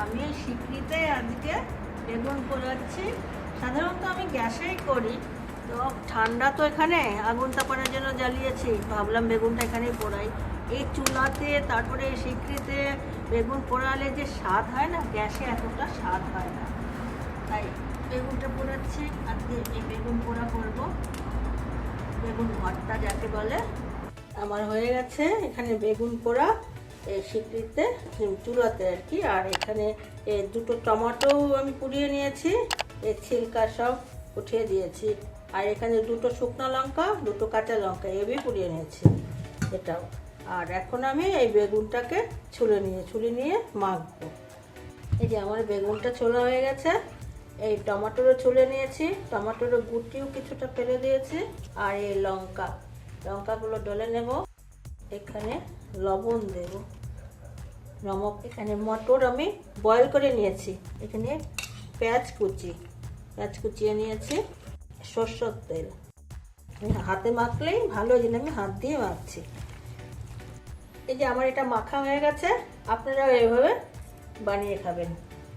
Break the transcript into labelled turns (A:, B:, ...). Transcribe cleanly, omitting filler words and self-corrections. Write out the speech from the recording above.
A: আমি এই সিকড়িতে আজকে বেগুন পোড়াচ্ছি। সাধারণত আমি গ্যাসেই করি, তো ঠান্ডা তো এখানে আগুন তাপানোর জন্য জ্বালিয়েছি, ভাবলাম বেগুনটা এখানেই পোড়াই। এই চুলাতে তারপরে এই সিকড়িতে বেগুন পোড়ালে যে স্বাদ হয় না, গ্যাসে এতটা স্বাদ হয় না। তাই বেগুনটা পোড়াচ্ছি। আজকে এই বেগুন পোড়া করবো, বেগুন ভর্তা যাকে বলে। আমার হয়ে গেছে এখানে বেগুন পোড়া এই সিকড়িতে, চুলাতে আর কি। আর এখানে দুটো টমেটো আমি পুড়িয়ে নিয়েছি, এর ছিলকা সব উঠিয়ে দিয়েছি। আর এখানে দুটো শুকনো লঙ্কা, দুটো কাঁচা লঙ্কা এভাবে পুড়িয়ে নিয়েছি এটাও। আর এখন আমি এই বেগুনটাকে ছুলে নিয়ে মাখবো। এই যে আমার বেগুনটা ছোলা হয়ে গেছে। এই টমেটোরও ছুলে নিয়েছি, টমেটোর গুটিও কিছুটা ফেলে দিয়েছি। আর এই লঙ্কাগুলো ডলে নেব। এখানে লবণ দেব, নমক। এখানে মটর আমি বয়েল করে নিয়েছি। এখানে পেঁয়াজ কুচিয়ে নিয়েছি, সরষের তেল। হাতে মাখলেই ভালো, এই জন্য আমি হাত দিয়ে মাখছি। এই যে আমার এটা মাখা হয়ে গেছে, আপনারা এভাবে বানিয়ে খাবেন।